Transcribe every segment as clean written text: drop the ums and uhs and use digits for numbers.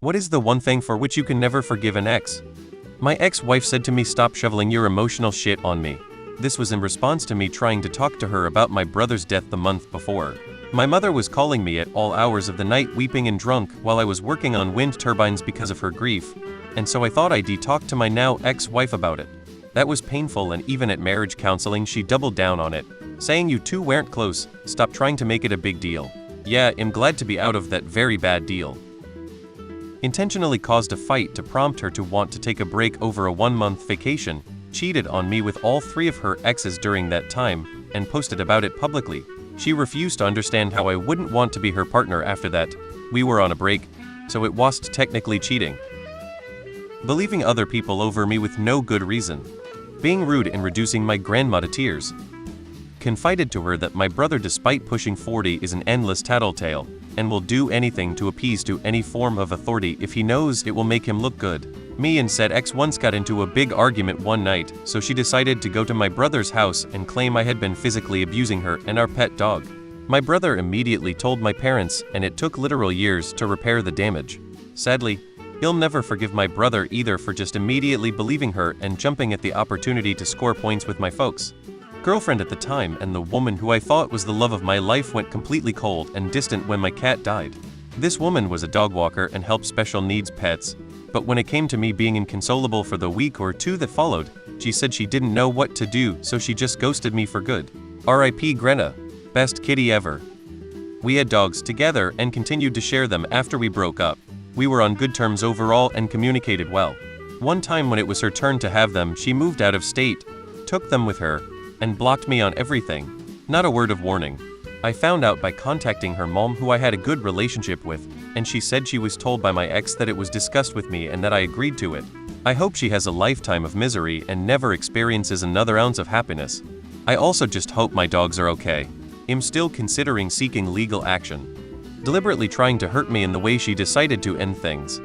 What is the one thing for which you can never forgive an ex? My ex-wife said to me, "Stop shoveling your emotional shit on me." This was in response to me trying to talk to her about my brother's death the month before. My mother was calling me at all hours of the night weeping and drunk while I was working on wind turbines because of her grief, and so I thought I'd talk to my now ex-wife about it. That was painful, and even at marriage counseling she doubled down on it, saying, "You two weren't close, stop trying to make it a big deal." Yeah, I'm glad to be out of that very bad deal. Intentionally caused a fight to prompt her to want to take a break over a 1-month vacation, cheated on me with all 3 of her exes during that time, and posted about it publicly. She refused to understand how I wouldn't want to be her partner after that. We were on a break, so it wasn't technically cheating. Believing other people over me with no good reason. Being rude and reducing my grandma to tears. Confided to her that my brother, despite pushing 40, is an endless tattletale, and will do anything to appease to any form of authority if he knows it will make him look good. Me and said ex once got into a big argument one night, so she decided to go to my brother's house and claim I had been physically abusing her and our pet dog. My brother immediately told my parents, and it took literal years to repair the damage. Sadly, he'll never forgive my brother either for just immediately believing her and jumping at the opportunity to score points with my folks. Girlfriend at the time and the woman who I thought was the love of my life went completely cold and distant when my cat died. This woman was a dog walker and helped special needs pets, but when it came to me being inconsolable for the week or 2 that followed, she said she didn't know what to do, so she just ghosted me for good. R.I.P. Grenna. Best kitty ever. We had dogs together and continued to share them after we broke up. We were on good terms overall and communicated well. One time when it was her turn to have them, she moved out of state, took them with her, and blocked me on everything. Not a word of warning. I found out by contacting her mom, who I had a good relationship with, and she said she was told by my ex that it was discussed with me and that I agreed to it. I hope she has a lifetime of misery and never experiences another ounce of happiness. I also just hope my dogs are okay. I'm still considering seeking legal action. Deliberately trying to hurt me in the way she decided to end things.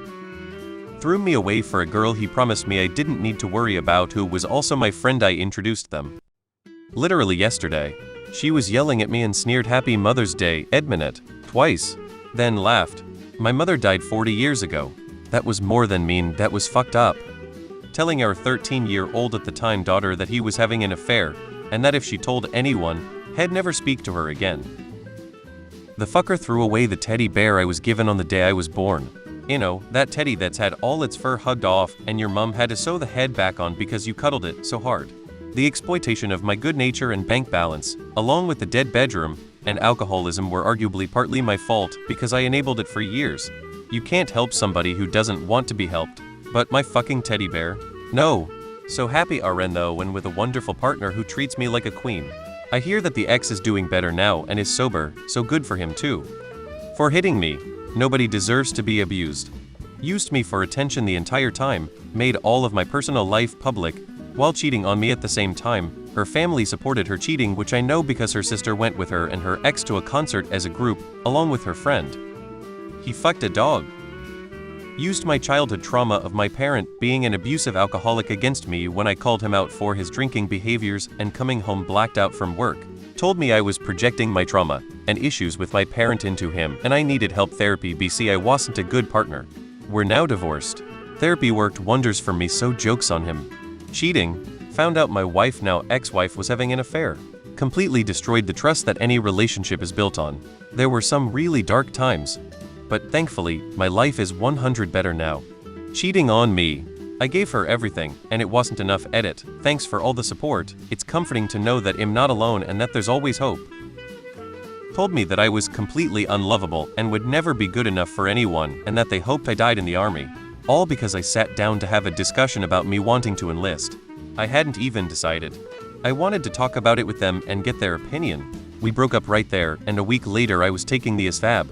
Threw me away for a girl he promised me I didn't need to worry about, who was also my friend I introduced them. Literally yesterday, she was yelling at me and sneered "Happy Mother's Day, Edmonette," twice, then laughed. My mother died 40 years ago. That was more than mean, that was fucked up. Telling our 13-year-old at the time daughter that he was having an affair, and that if she told anyone, he'd never speak to her again. The fucker threw away the teddy bear I was given on the day I was born. You know, that teddy that's had all its fur hugged off and your mum had to sew the head back on because you cuddled it so hard. The exploitation of my good nature and bank balance, along with the dead bedroom and alcoholism, were arguably partly my fault because I enabled it for years. You can't help somebody who doesn't want to be helped. But my fucking teddy bear? No. So happy RN though, and with a wonderful partner who treats me like a queen. I hear that the ex is doing better now and is sober, so good for him too. For hitting me, nobody deserves to be abused. Used me for attention the entire time, made all of my personal life public, while cheating on me at the same time. Her family supported her cheating, which I know because her sister went with her and her ex to a concert as a group, along with her friend. He fucked a dog. Used my childhood trauma of my parent being an abusive alcoholic against me when I called him out for his drinking behaviors and coming home blacked out from work. Told me I was projecting my trauma and issues with my parent into him and I needed help therapy BC I wasn't a good partner. We're now divorced. Therapy worked wonders for me, so jokes on him. Cheating, found out my wife, now ex-wife, was having an affair. Completely destroyed the trust that any relationship is built on. There were some really dark times, but thankfully, my life is 100 better now. Cheating on me. I gave her everything, and it wasn't enough. Edit. Thanks for all the support. It's comforting to know that I'm not alone and that there's always hope. Told me that I was completely unlovable and would never be good enough for anyone, and that they hoped I died in the army. All because I sat down to have a discussion about me wanting to enlist. I hadn't even decided. I wanted to talk about it with them and get their opinion. We broke up right there, and a week later I was taking the ASVAB.